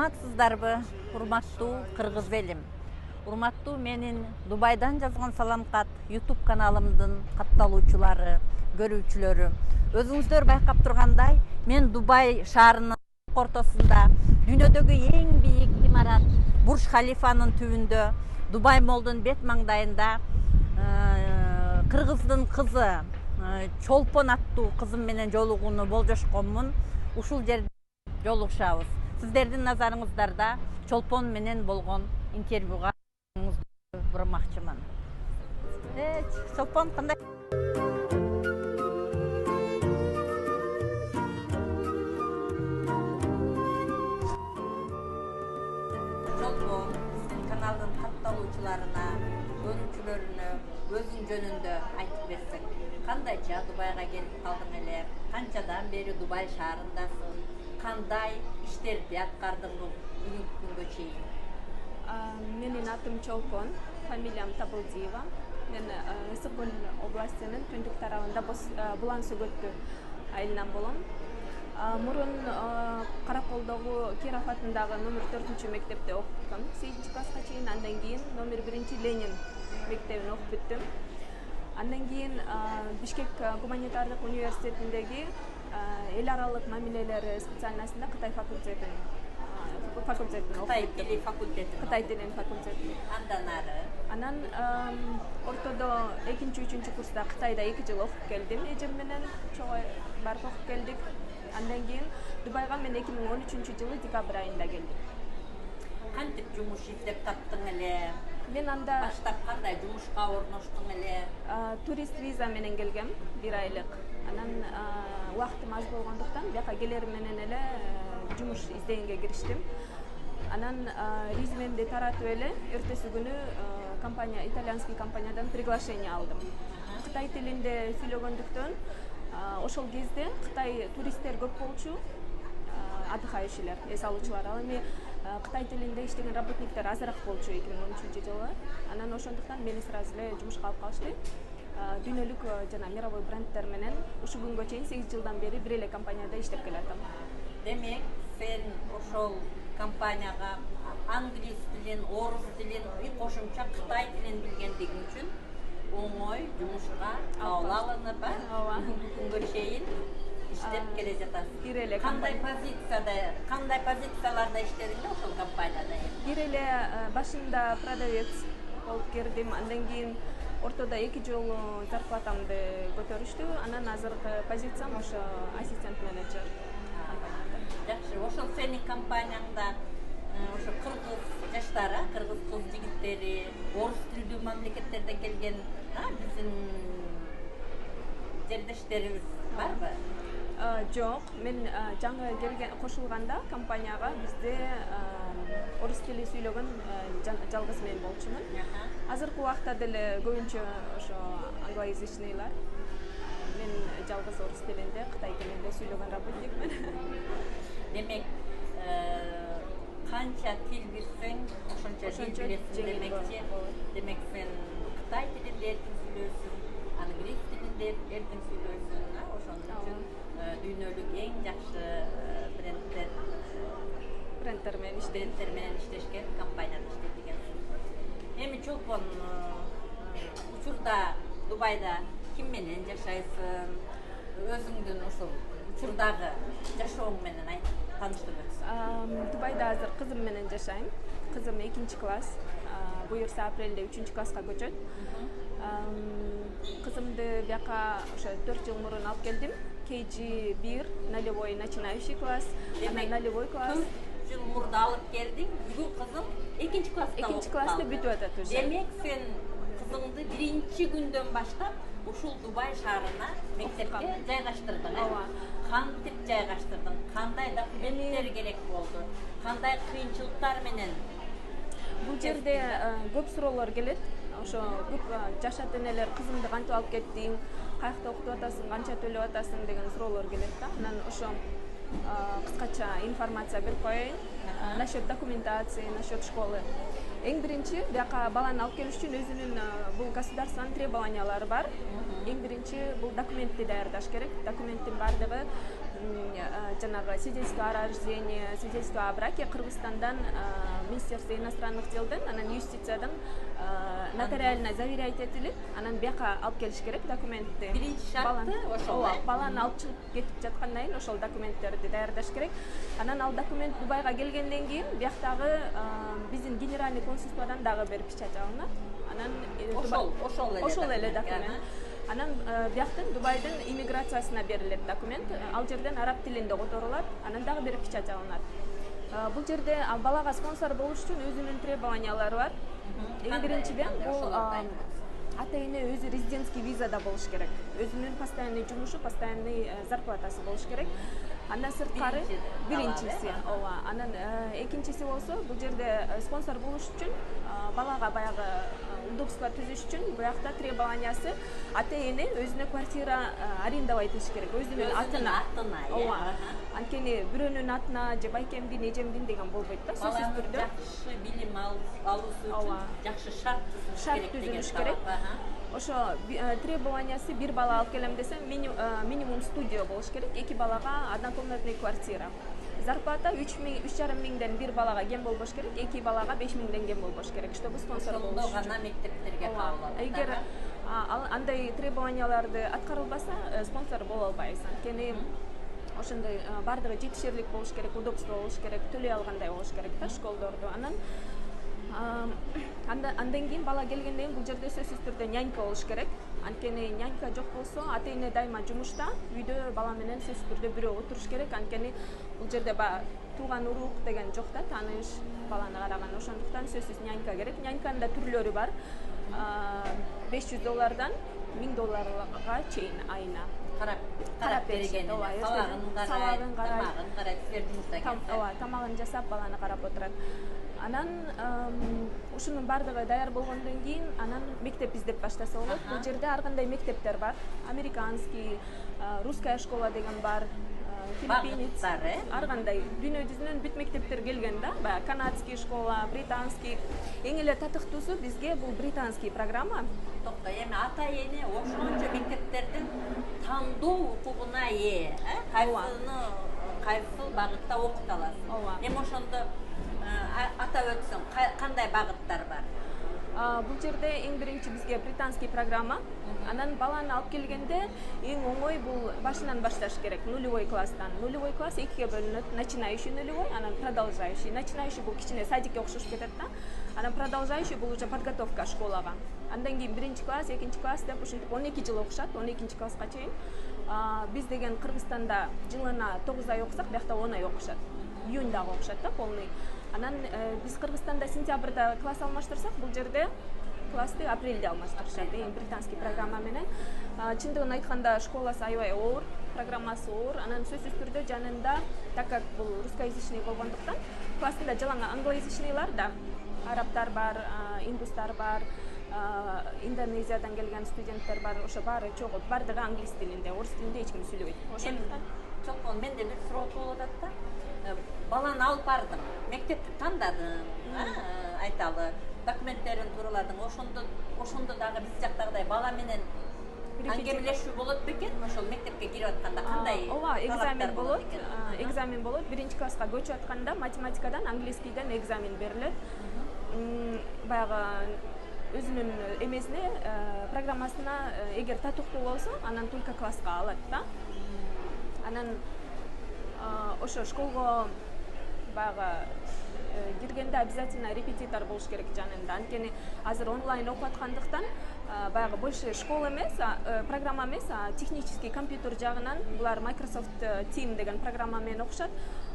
Саламатсыздарбы, урматтуу кыргыз элим. Урматтуу менин Дубайдан жазган салам кат YouTube каналымдын катталуучулары, көрүүчүлөрү. Өзүңүздөр байкап тургандай, мен Дубай шаарынын ортосунда, дүйнөдөгү эң бийик имарат Бурж Халифанын түбүндө, Дубай молдун бет маңдайында кыргыздын кызы Чолпон аттуу кызым менен жолугууну болжошконмун. Ушул жерде жолугушабыз. Сиздердин назарыңыздарда Чолпон менен болгон интервьюга бурмакчымын. Чолпон кандай? Чолпон каналдын катталуучуларына, көрүүчүлөрүнө өзүң жөнүндө айтып берсең. Кандайча Дубайга келип калдың эле? Канчадан бери Дубай шаарындасың? Кандай иштерди аткардың бүгүнкү күнгө чейин? Менин атым Чолпон, фамилиям Табылдиева. Мен Ысыккөл областынын түндүк тарабында Булан Сөгөттү айылынан болом. Мурун Караколдогу Киров атындагы номер 4 мектепте окуткам. 8 класска чейин, андан кийин номер 1 Ленин мектебин окуп бүттүм. Андан кийин Бишкек гуманитардык университетиндеги эл аралык мамилелер специальностунда Кытай факультетин окуп бүттүм. Кытай тилин факультетин. Андан ары? Анан ортодо 2-3 курста Кытайда 2 жыл окуп келдим. Эжем менен чогуу барып окуп келдик. Андан кийин Дубайга мен 2013 жылы декабрь айында келдим. Кантип жумуш издеп таптың эле? Мен анда баштап кандай жумушка орноштуң эле? Турист виза менен келгем, 1 айлык. Анан убактым аз болгондуктан бияка келер менен эле жумуш издегенге кириштим. Анан резюмемди таратып эле эртеси күнү компания, итальянский компаниядан приглашение алдым. Кытай тилинде сүйлөгөндүктөн ошол кезде Кытай туристтер көп болчу, отдыхающийлер, эс алуучулар. Ал эми Кытай тилинде иштеген работниктер азыраак болчу 2013 жылы. Анан ошондуктан мени сразу эле жумушка алып калышты. Дүйнөлүк жана мировой брендтер менен ушу күнгө чейин 8 жылдан бери бир эле компанияда иштеп келатам. Демек, сен ошол компанияга англис тилин, орус тилин, кошумча Кытай тилин билгендигиң үчүн оңой жумушка кабыл алынып, күнгө чейин иштеп келе жатасың. Бир эле кандай позицияларда иштедиң ошол компанияда? Бир эле башында продавец болуп кирдим, андан кийин ортодо 2 жолу зарплатамды көтөрүштү. Анан азыркы позициям ошо ассистент менеджер. Жакшы, ошол сенин компанияңда ошо кыргыз жаштары, кыргыз кыз жигиттери, орус тилдүү мамлекеттерден келген биздин жердештерибиз барбы? Жок, мен жаңы келген кошулганда компанияга бизде орус тили сүйлөгөн жалгыз мен болчумун. Азыркы убакта деле көбүнчө ошо англоязычныйлар. Мен жалгыз орус тилинде, Кытай тилинде сүйлөгөн работникмин. Демек, канча тил билсең, ошончо тил билесиң демекчи. Демек, сен Кытай тилинде эркин сүйлөйсүң, англис тилинде эркин сүйлөйсүң. Ошон үчүн дүйнөлүк эң жакшы брендтер менен иштешкен компанияда иштейт экенсиң. Эми Чолпон, учурда Дубайда ким менен жашайсың? Өзүңдүн ушул учурдагы жашооң менен тааныштырып өтсөң. Дубайда азыр кызым менен жашайм. Кызым 2 класс. Буюрса апрелде 3 класска көчөт. Кызымды бияка ошо 4 жыл мурун алып келдим. KG 1, нулевой начинающий класс, нулевой класс. 4 жыл мурда алып келдиң, бүгүн кызым 2 класста окуп 2 класста бүтүп атат уже. Демек, сен кызыңды 1 күндөн баштап ушул Дубай шаарына мектепке жайгаштырдың. Кантип жайгаштырдың? Кандай документтер керек болду? Кандай кыйынчылыктар менен? Бул жерде көп суроолор келет. Ошо көп жашат энелер кызымды кантип алып кеттиң, каякта окутуп атасың, канча төлөп атасың деген суроолор келет да. Анан ошо кыскача информация берип коеюн. Насчет документации, насчет школы. Эң биринчи, бияка баланы алып келиш үчүн өзүнүн бул государственный требованиялары бар. Эң биринчи бул документти даярдаш керек. Документтин бардыгы жанагы свидетельство о рождении, свидетельство о браке Кыргызстандан Министерство иностранных делден, анан юстициядан нотариально заверять этилип, анан бияка алып келиш керек документти. Биринчи шарты ошол. Баланы алып чыгып кетип жаткандан кийин ошол документтерди даярдаш керек. Анан ал документ Дубайга келгенден кийин бияктагы биздин генеральный консульстводан дагы бир печать алынат. Анан ошол эле документ. Анан бияктын Дубайдын иммиграциясына берилет документ. Ал жерден араб тилинде которулат. Анан дагы бир печать алынат. Бул жерде балага спонсор болуш үчүн өзүнүн требованиялары бар. Эң биринчиден бул ата эне өзү резидентский визада болуш керек. Өзүнүн постоянный жумушу, постоянный зарплатасы болуш керек. Андан сырткары биринчиси, ооба. Анан экинчиси болсо, бул жерде спонсор болуш үчүн балага баягы удобство түзүш үчүн буякта требованиясы ата эне өзүнө квартира арендовать этиш керек. Өзүнүн атына. Ооба. Анткени бирөөнүн атына же байкемдин, эжемдин деген болбойт да. Сөзсүз түрдө жакшы билим алуусу үчүн жакшы шарт түзүлүш керек. Ошо требованиясы бир бала алып келем десе минимум студия болуш керек, 2 балага однокомнатный квартира. Зарплата 3,5 миңден бир балага кем болбош керек, 2 балага 5 миңден кем болбош керек, чтобы спонсор болуш үчүн. Гана мектептерге кабыл алат. Эгер андай требованияларды аткарылбаса, спонсор боло албайсың. Анткени ошондой бардыгы жетишерлик болуш керек, удобство болуш керек, төлөй алгандай болуш керек да школдорду. Андан кийин бала келгенден кийин бул жерде сөзсүз түрдө нянька болуш керек. Анткени нянька жок болсо, ата эне дайыма жумушта, үйдө бала менен сөзсүз түрдө бирөө отуруш керек. Анткени бул жерде тууган урук деген жок да, тааныш баланы караган. Ошондуктан сөзсүз нянька керек. Няньканын да түрлөрү бар. $500 $1000 чейин айына карап беришет. Салагын карайт, тамагын жасап баланы карап отурат. Анан ушунун бардыгы даяр болгондон кийин анан мектеп издеп баштаса болот. Бул жерде ар кандай мектептер бар. Американский, русская школа деген бар, филиппинец, ар кандай дүйнө жүзүнөн бүт мектептер келген да. Баягы канадский школа, британский. Эң эле татыктуусу бизге бул британский программа. Токто, эми ата эне ошончо мектептердин тандоо укугуна ээ, кайсыл багытта окута аласың. Эми ошондо атап өтсөң, кандай багыттар бар? Бул жерде эң биринчи бизге британский программа. Анан баланы алып келгенде эң оңой бул башынан башташ керек, нулевой класстан. Нулевой класс экиге бөлүнөт, начинающий нулевой, анан продолжающий. Начинающий бул кичине садикке окшош кетет да. Анан продолжающий бул уже подготовка школага. Андан кийин биринчи класс, экинчи класс деп ушинтип 12 жыл окушат, 12 класска чейин. Биз деген Кыргызстанда жылына 9 ай окусак, биякта 10 ай окушат. Июньдагы окушат да, полный. Анан биз Кыргызстанда сентябрда класс алмаштырсак, бул жерде классты апрелде алмаштырышат. Британский программа менен. Чындыгын айтканда школасы аябай оор, программасы оор. Анан сөзсүз түрдө жанында, так как бул русскоязычный болгондуктан, классында жалаң англоязычныйлар да, арабтар бар, индустар бар, Индонезиядан келген студенттер бар, ошо баары чогулуп, бардыгы англис тилинде, орус тилинде эч ким сүйлөбөйт. Ошондуктан чокон менде бир суроо болуп атат да. Баланы алып бардым, мектепти тандадым, айталы, документтерин туруладың. Ошондо дагы биз жактагыдай бала менен аңгемелешүү болот бекен? Ошол мектепке кирип атканда кандай? Ооба, экзамен болот. Экзамен болот. Биринчи класска көчүп атканда математикадан, английскийден экзамен берилет. Баягы өзүнүн эмесине, программасына эгер татыктуу болсо, анан только класска алат да. Анан ошо школго баягы киргенде обязательно репетитор болуш керек жанында. Анткени азыр онлайн окуп аткандыктан баягы больше школа эмес, программа эмес, технический компьютер жагынан булар Microsoft Team деген программа менен окушат.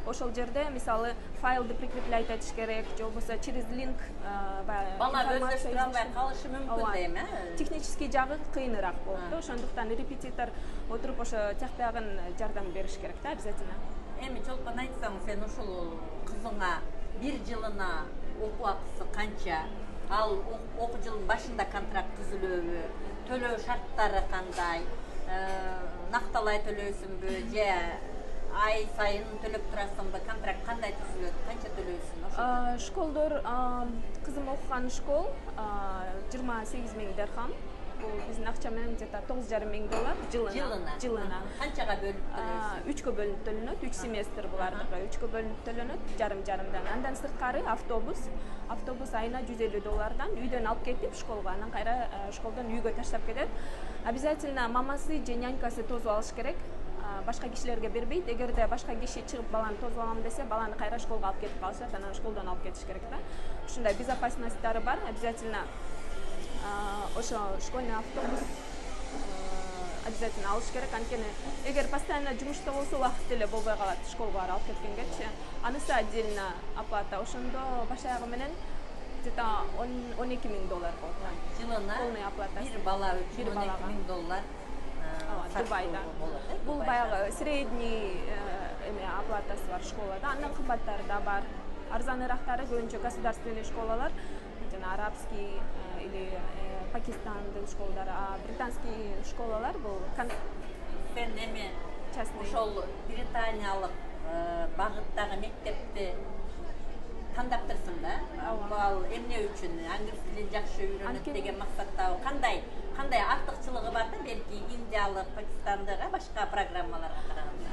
Ошол жерде мисалы файлды прикреплять этиш керек, же болбосо через линк бала өздөштүрө албай калышы мүмкүн дейм, технический жагы кыйыныраак болот да. Ошондуктан репетитор отуруп ошо тияк биягын жардам бериш керек да, обязательно. Эми чолпон айтсаң, сен ушул кызыңа бир жылына окуу акысы канча? Ал окуу жылынын башында контракт түзүлөбү? Төлөө шарттары кандай? Накталай төлөйсүңбү же ай сайын төлөп турасыңбы? Контракт кандай түзүлөт? Канча төлөйсүң? Школдор, кызым окуган школ 28 миң дирхам. бул биздин акча менен где-то $9,500 жылына. Канчага бөлүнүп төлөйсүз? 3кө бөлүнүп төлөнөт, 3 семестр булардыкы 3кө бөлүнүп төлөнөт, жарым-жарымдан. Андан сырткары автобус айына $150 үйдөн алып кетип школго, анан кайра школдон үйгө таштап кетет. Обязательно мамасы же нянькасы тосуп алыш керек. Башка кишилерге бербейт. Эгерде башка киши чыгып баланы тосуп алам десе, баланы кайра школго алып кетип калышат, анан школдон алып кетиш керек да. Ушундай безопасностьтары бар. Обязательно ошо школьный автобус обязательно алыш керек. Анткени эгер постоянно жумушта болсо убакыт деле болбой калат школго барып алып кеткенгечи. Анысы отдельно оплата. Ошондо баш аягы менен где-то $12,000 болот. Жылына полный оплата. Бир бала үчүн $12,000 Дубайда. Бул баягы средний оплатасы бар школада. Андан кымбаттары да бар. Арзанырактары көбүнчө государственный школалар, жана арабский или пакистандын школалары, а британский школалар бул сен эми частный. Ошол британиялык багыттагы мектепти тандап турсуң да? Бул эмне үчүн англис тилин жакшы үйрөнөт деген максатта кандай артыкчылыгы бар да, белки индиялык, пакистандык, башка программаларга караганда?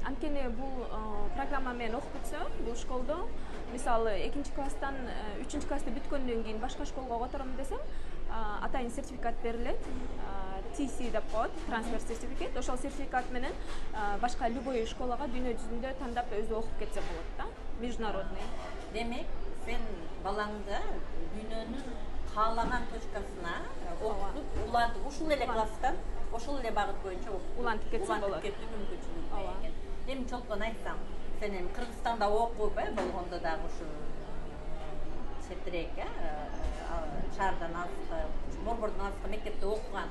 Анткени бул программа менен окутса, бул школдо, мисалы 2 класстан 3 классты бүткөндөн кийин башка школго котором десем, атайын сертификат берилет. TC деп коет, трансфер сертификат. Ошол сертификат менен башка любой школага дүйнө жүзүндө тандап өзү окуп кетсе болот да, международный. Демек, сен балаңды дүйнөнүн каалаган точкасына окутуп, улантып, ушул эле класстан, ошол эле багыт боюнча улантып кетсе болот. Мүмкүнчүлүгү бар экен. Эми чолпон айтсаң, сен эми Кыргызстанда окуп, болгондо дагы ушу четирек, шаардан алыскы, борбордон алыскы мектепте окуган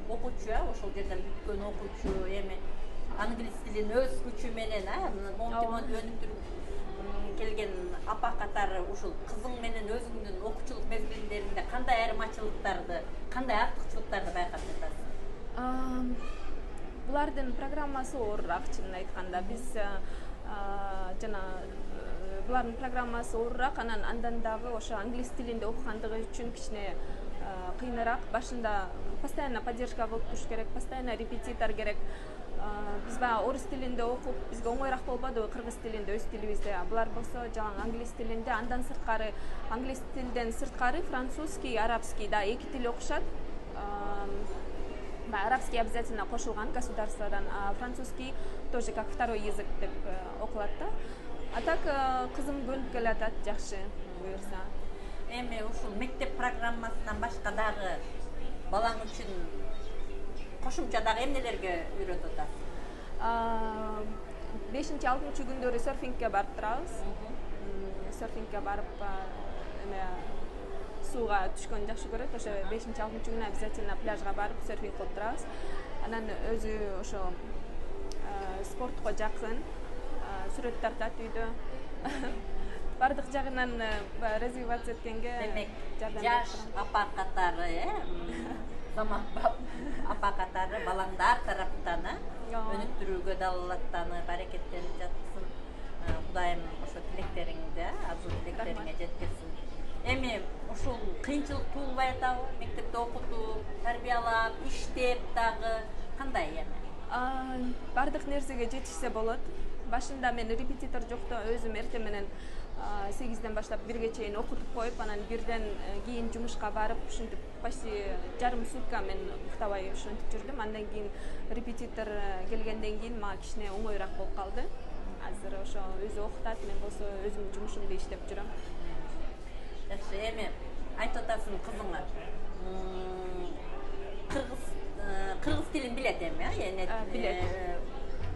окуучу, ошол жерден бүткөн окуучу, эми англис тилин өз күчү менен, өнүктүрүп келген апа катары ушул кызың менен өзүңдүн окуучулук мезгилиңдеринде кандай айырмачылыктарды, кандай артыкчылыктарды байкап жатасың? Булардын программасы оорураак, чынын айтканда. Биз жана булардын программасы оорураак, андан дагы ошо англис тилинде окугандыгы үчүн кичине кыйыныраак. Башында постоянно поддержка кылып туруш керек, постоянно репетитор керек. Биз баягы орус тилинде окуп, бизге оңоюраак болбодубу кыргыз тилинде, өз тилибизде. Булар болсо жалаң англис тилинде, андан сырткары, англис тилден сырткары французский, арабский да 2 тил окушат. Арабский обязательно кошулган государстводан, а французский тоже как второй язык деп окулат да. А так кызым көнүп келатат жакшы буюрса. Эми ушул мектеп программасынан башка дагы балаң үчүн кошумча дагы эмнелерге үйрөтүп атасың? 5-6 күндөрү серфингке барып турабыз. Серфингке барып сууга түшкөнү жакшы көрөт. Ошо 5-6 күнү обязательно пляжга барып серфинг кылып турабыз. Анан өзү ошо спортко жакын, сүрөт тартат үйдө. Бардык жагынан развиваться эткенге жардам берет. Жаш апа катары, заманбап апа катары балаңдар тараптан өнүктүрүүгө далалаттанып, аракеттенип жатсың. Кудайым ошо тилектериңди, арзуу тилектериңе жеткирсин. Эми ушул кыйынчылык туулбай атабы? Мектепте окутуп, тарбиялап, иштеп дагы кандай эми? Бардык нерсеге жетишсе болот. Башында мен репетитор жокто өзүм эртең менен 8ден баштап 1ге чейин окутуп коюп, анан 1ден кийин жумушка барып, ушинтип почти жарым сутка мен уктабай ушинтип жүрдүм. Андан кийин репетитор келгенден кийин мага кичине оңоюраак болуп калды. Азыр ошо өзү окутат, мен болсо өзүм жумушумду иштеп жүрөм. Жакшы, эми айтып атасың кызыңа. Кыргыз тилин билет эми, билет.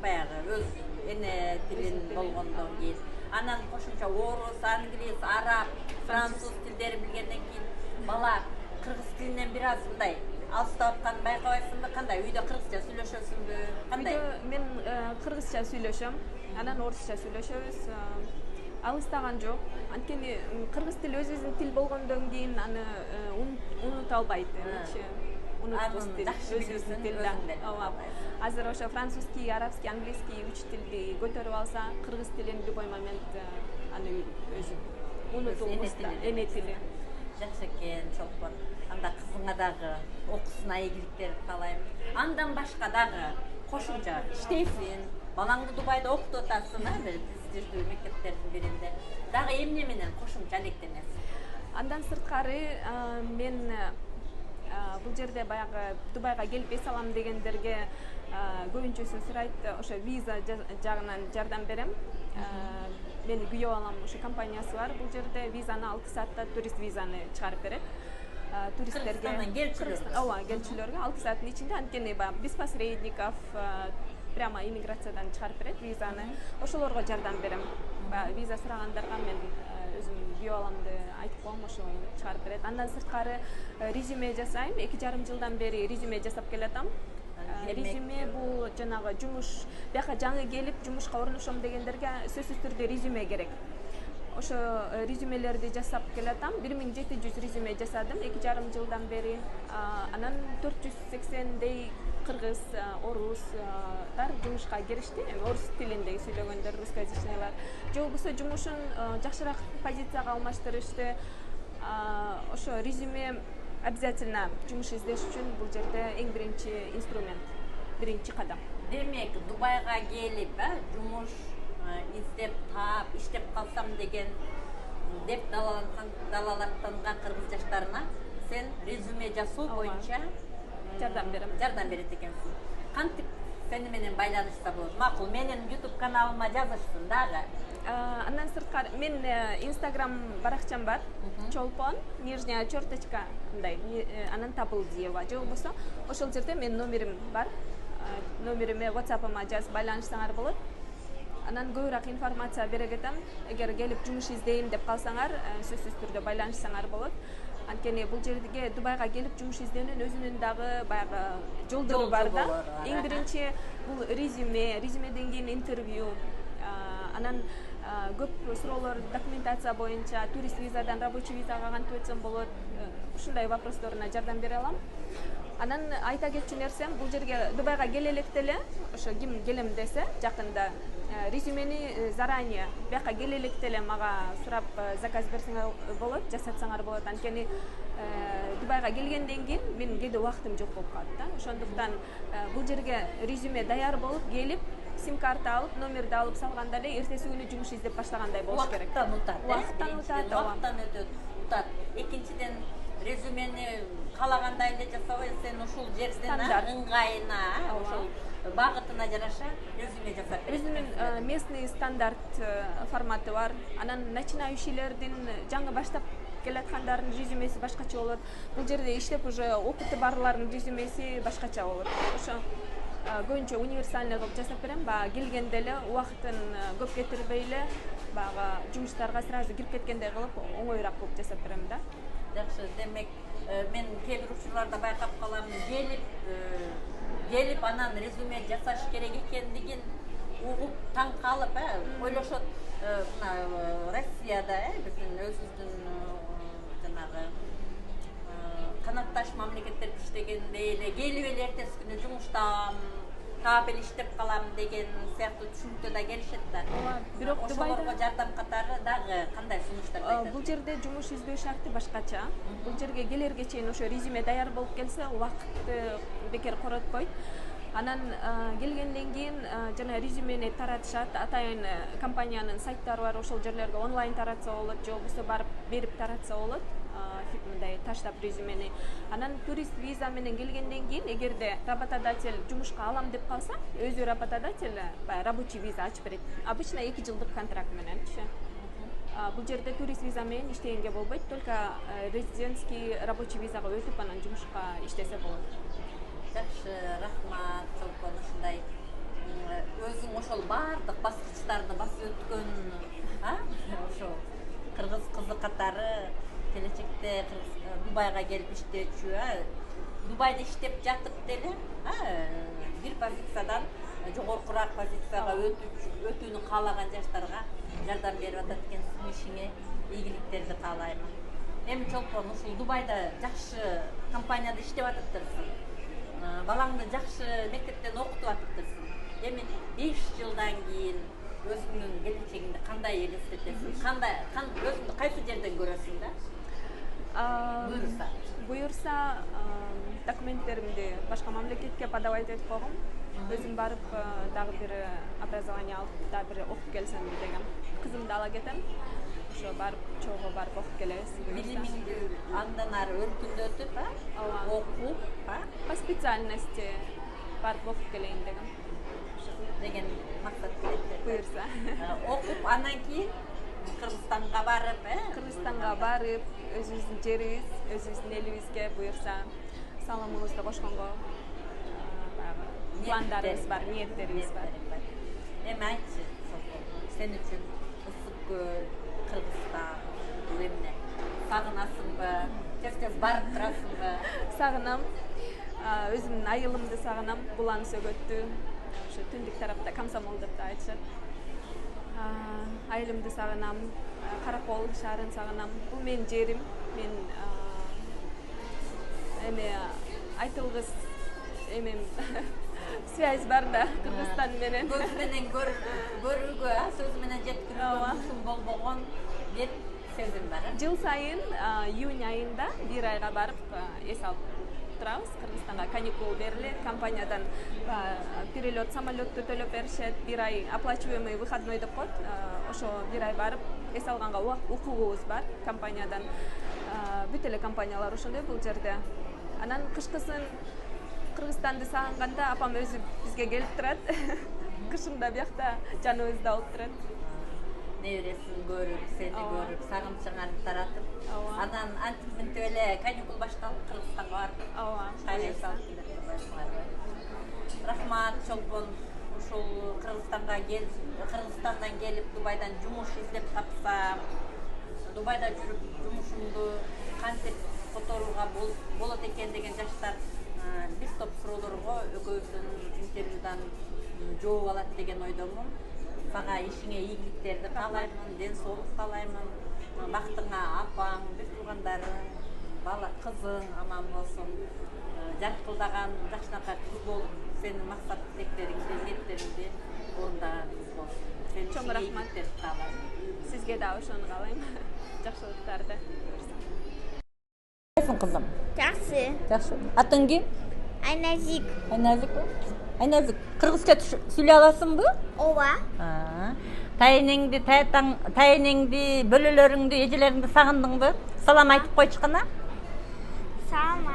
Баягы өз эне тилин болгондон кийин. Анан кошумча орус, англис, араб, француз тилдерин билгенден кийин бала кыргыз тилинен бир аз мындай алыстап атканын байкабайсыңбы? Кандай үйдө кыргызча сүйлөшөсүңбү? Кандай? Үйдө мен кыргызча сүйлөшөм, анан орусча сүйлөшөбүз. Алыстаган жок. Анткени кыргыз тили өзүбүздүн тил болгондон кийин аны унута албайт. Өзүбүздүн тилде. Азыр ошо французский, арабский, английский 3 тилди көтөрүп алса, кыргыз тилин любой момент аны өзү унутулмуш, эне тили. жакшы экен чолпон. Анда кызыңа дагы окуусуна ийгиликтерди каалайм. Андан башка дагы кошумча иштейсиң, балаңды Дубайда окутуп атасың, бир престиждүү мектептердин биринде. Дагы эмне менен кошумча алектенесиң? Андан сырткары мен бул жерде баягы Дубайга келип эс алам дегендерге көбүнчөсү сурайт, ошо виза жагынан жардам берем. Менин күйөө балам ошо компаниясы бар бул жерде, визаны 6 саатта турист визаны чыгарып берет. Туристтерге, келчүлөргө 6 сааттын ичинде, анткени без посредников прямо иммиграциядан чыгарып берет визаны. Ошолорго жардам берем. Виза сурагандарга мен өзүм күйөө баламды айтып коем, ошо чыгарып берет. Андан сырткары резюме жасайм. 2,5 жылдан бери резюме жасап келатам. Резюме бул жанагы жумуш, бияка жаңы келип жумушка орношом дегендерге сөзсүз түрдө резюме керек. Ошо резюмелерди жасап келатам. 1700 резюме жасадым 2,5 жылдан бери. Анан 480дей кыргыз, орустар жумушка киришти. Орус тилинде сүйлөгөндөр, русскоязычныйлар. Же болбосо жумушун жакшыраак позицияга алмаштырышты. Ошо резюме обязательно жумуш издеш үчүн бул жерде эң биринчи инструмент, биринчи кадам. Демек, Дубайга келип, жумуш издеп, таап, иштеп калсам деген деп далалаттанган кыргыз жаштарына сен резюме жасоо боюнча жардам берем. Жардам берет экенсиң. Кантип сени менен байланышса болот? Макул, менин YouTube каналыма жазышсын дагы. Андан сырткары мен Instagram баракчам бар. Чолпон, нижняя черточка, мындай, анан Табылдиева. Же болбосо ошол жерде менин номерим бар. Номериме WhatsApp-ыма жазып байланышсаңар болот. Анан көбүрөөк информация бере кетем. Эгер келип жумуш издейм деп калсаңар, сөзсүз түрдө байланышсаңар болот. Анткени бул жерге Дубайга келип жумуш издөөнүн өзүнүн дагы баягы жолдору бар да. Эң биринчи бул резюмеден кийин интервью. Анан көп суроолор документация боюнча турист визадан рабочий визага кантип өтсөм болот, ушундай вопросторуна жардам бере алам. Анан айта кетчү нерсем, бул жерге Дубайга келе электе эле, ошо ким келем десе, жакында резюмени заранее бияка келе электе эле мага сурап заказ берсеңер болот, жасатсаңар болот. Анткени Дубайга келгенден кийин менин кээде убактым жок болуп калат да. Ошондуктан бул жерге резюме даяр болуп келип, сим карта алып, номерди алып салганда эле эртеси күнү жумуш издеп баштагандай болуш керек. Убакыттан утат. Экинчиден резюмени каалагандай эле жасабай, сен ушул жерден ыңгайына, ошол багытына жараша резюме жасап бересиң. Өзүнүн местный стандарт форматы бар. Анан начинающийлердин, жаңы баштап келаткандардын резюмеси башкача болот. Бул жерде иштеп уже опыты барлардын резюмеси башкача болот. Ошо көбүнчө универсальный кылып жасап берем. Келгенде эле убактын көп кетирбей эле жумуштарга сразу кирип кеткендей кылып оңоюраак кылып жасап берем да. Жакшы, демек мен кээ бир учурларда байкап калам, келип анан резюме жасаш керек экендигин угуп таң калып, ойлошот, мына Россияда биздин өзүбүздүн жанагы канатташ мамлекеттерде иштегендей эле келип эле эртеси күнү жумуштан таап эле иштеп калам деген сыяктуу түшүнүктө да келишет да. Бирок ошолорго жардам катары дагы кандай сунуштар айтат? Бул жерде жумуш издөө шарты башкача. Бул жерге келерге чейин ошо резюме даяр болуп келсе, убакытты бекер коротпойт. Анан келгенден кийин жана резюмени таратышат. Атайын компаниянын сайттары бар, ошол жерлерге онлайн таратса болот, же болбосо барып берип таратса болот. Мындай таштап резюмени. Анан турист виза менен келгенден кийин, эгерде работодатель жумушка алам деп калса, өзү работодатель рабочий виза ачып берет. Обычно 2 жылдык контракт менен-чи. Бул жерде турист виза менен иштегенге болбойт, только резидентский рабочий визага өтүп анан жумушка иштесе болот. Жакшы, рахмат, Чолпон, ушундай өзүң ошол баардык баскычтарды басып өткөн, ошо кыргыз кызы катары келечекте Дубайга келип иштечү, Дубайда иштеп жатып деле бир позициядан жогоркураак позицияга өтүүнү каалаган жаштарга жардам берип атат экенсиң, ишиңе ийгиликтерди каалайм. Эми Чолпон, ушул Дубайда жакшы компанияда иштеп атыптырсың. Балаңды жакшы мектептен окутуп атыптырсың. Эми 5 жылдан кийин өзүңдүн келечегиңди кандай элестетесиң? Өзүңдү кайсы жерден көрөсүң да? Буюрса документтеримди башка мамлекетке подавать этип койгом. Өзүм барып дагы бир образование алып, дагы бир окуп келсем дегем. Кызымды ала кетем. Ошо барып чогуу барып окуп келебиз. Билимиңди андан ары өркүндөтүп, окуп, по специальности барып окуп келейин дегем. Деген максат келет. Буюрса. Окуп андан кийин Кыргызстанга барып, өзүбүздүн жерибиз, өзүбүздүн элибизге буюрса саламыбызды кошконго баягы пландарыбыз бар, ниеттерибиз бар. Эми айтчы, сен үчүн ысык көл, Кыргызстан, бул эмне? Сагынасыңбы? Тез барып турасыңбы? Сагынам. Өзүмдүн айылымды сагынам. Булан сөгөттү. Ошо түндүк тарапта комсомол деп да айтышат. Айылымды сагынам. Каракол шаарын сагынам. Бул менин жерим. Мен эми айтылгыс эмем связь бар да Кыргызстан менен. Көз менен көрүүгө, сөз менен жеткирүүгө мүмкүн болбогон бир сезим бар. Жыл сайын июнь айында бир айга барып эс алып турабыз. Кыргызстанга каникул берилет, компаниядан перелет самолетту төлөп беришет. Бир ай оплачиваемый выходной деп коет. Ошо бир ай барып эс алганга укугубуз бар компаниядан. Бүт эле компаниялар ошондой бул жерде. Анан кышкысын Кыргызстанды сагынганда апам өзү бизге келип турат. Кышында биякта жаныбызда болуп турат. Небересин көрүп, сени көрүп, сагынычыңарды таратып. Анан антип эле каникул башталып Кыргызстанга барып. Рахмат чолпон, ушул Кыргызстандан келип Дубайдан жумуш издеп тапса, Дубайда жүрүп жумушумду кантип которууга болот экен деген жаштар бир топ суроолорго экөөбүздүн интервьюдан жооп алат деген ойдомун. Сага ишиңе ийгиликтерди каалаймын, ден соолук каалаймын. Бактыңа апаң, бир туугандарың, бала кызың аман болсун. Жаркылдаган жакшынакай кыз болуп, сенин максат тилектериңди, ниеттериңди орундаган кыз болсун. Чоң рахмат. Сизге да ошону каалайм. Жакшылыктарды. Кайсың кызым? Жакшы. Жакшы. Атың ким? Айназик. Айназик, кыргызча сүйлөй аласыңбы? Ооба. Тайнеңди, бөлөлөрүңдү, эжелериңди сагындыңбы? Салам айтып койчу кана. Салам.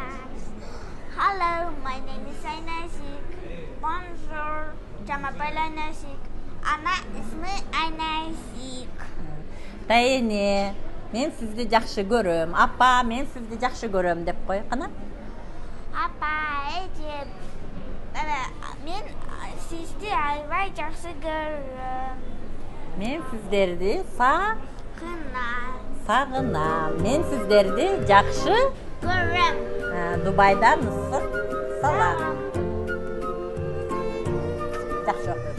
Hello, my name is Айназик. Bonjour, жама Айназик. Ана исми Айназик. Тайне, мен сизди жакшы көрөм. Апа, мен сизди жакшы көрөм деп кой кана. Апа, эже. Мен сизди аябай жакшы көрөм. Мен сиздерди сагынам. Мен сиздерди жакшы көрөм. Дубайдан ысык салам. Жакшы.